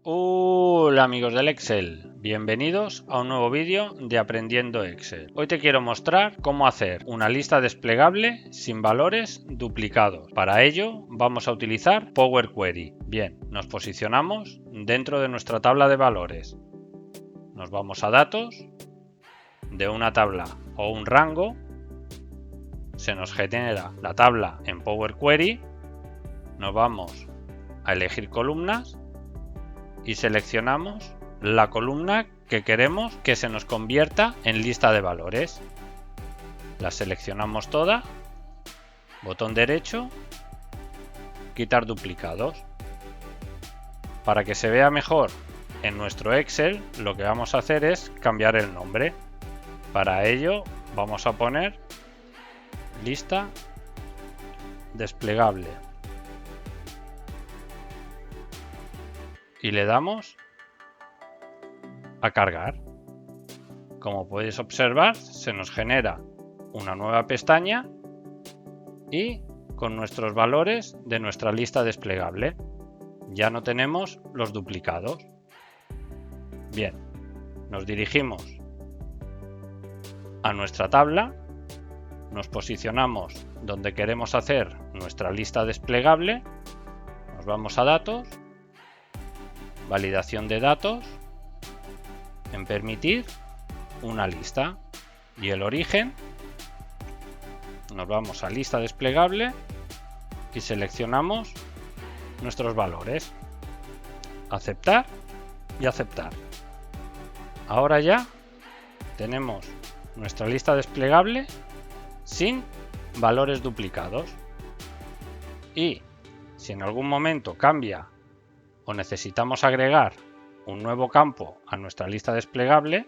Hola amigos del Excel, bienvenidos a un nuevo vídeo de Aprendiendo Excel. Hoy te quiero mostrar cómo hacer una lista desplegable sin valores duplicados. Para ello vamos a utilizar Power Query. Bien, nos posicionamos dentro de nuestra tabla de valores. Nos vamos a datos, de una tabla o un rango, se nos genera la tabla en Power Query, nos vamos a elegir columnas y seleccionamos la columna que queremos que se nos convierta en lista de valores. La seleccionamos toda, botón derecho, quitar duplicados. Para que se vea mejor en nuestro Excel, lo que vamos a hacer es cambiar el nombre. Para ello vamos a poner lista desplegable. Y le damos a cargar. Como podéis observar, se nos genera una nueva pestaña y con nuestros valores de nuestra lista desplegable. Ya no tenemos los duplicados. Bien, nos dirigimos a nuestra tabla, nos posicionamos donde queremos hacer nuestra lista desplegable, nos vamos a datos, validación de datos, en permitir una lista y el origen, nos vamos a lista desplegable y seleccionamos nuestros valores, aceptar y aceptar. Ahora ya tenemos nuestra lista desplegable sin valores duplicados y si en algún momento cambia o necesitamos agregar un nuevo campo a nuestra lista desplegable,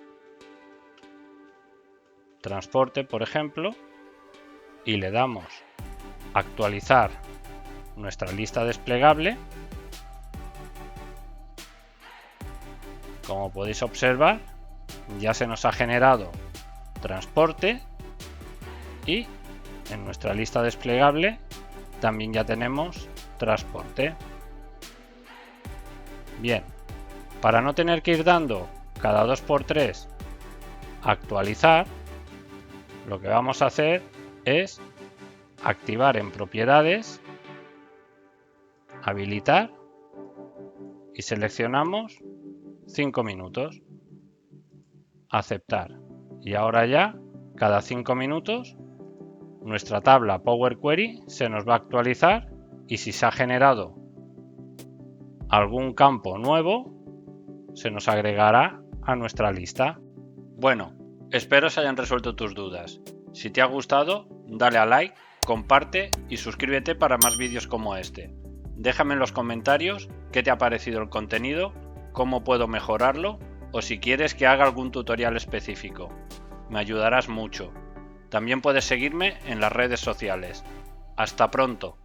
transporte por ejemplo, y le damos a actualizar nuestra lista desplegable, como podéis observar ya se nos ha generado transporte y en nuestra lista desplegable también ya tenemos transporte. Bien, para no tener que ir dando cada 2×3 actualizar, lo que vamos a hacer es activar en propiedades, habilitar y seleccionamos 5 minutos, aceptar. Y ahora ya cada 5 minutos nuestra tabla Power Query se nos va a actualizar y si se ha generado algún campo nuevo se nos agregará a nuestra lista. Bueno, espero se hayan resuelto tus dudas. Si te ha gustado, dale a like, comparte y suscríbete para más vídeos como este. Déjame en los comentarios qué te ha parecido el contenido, cómo puedo mejorarlo o si quieres que haga algún tutorial específico. Me ayudarás mucho. También puedes seguirme en las redes sociales. Hasta pronto.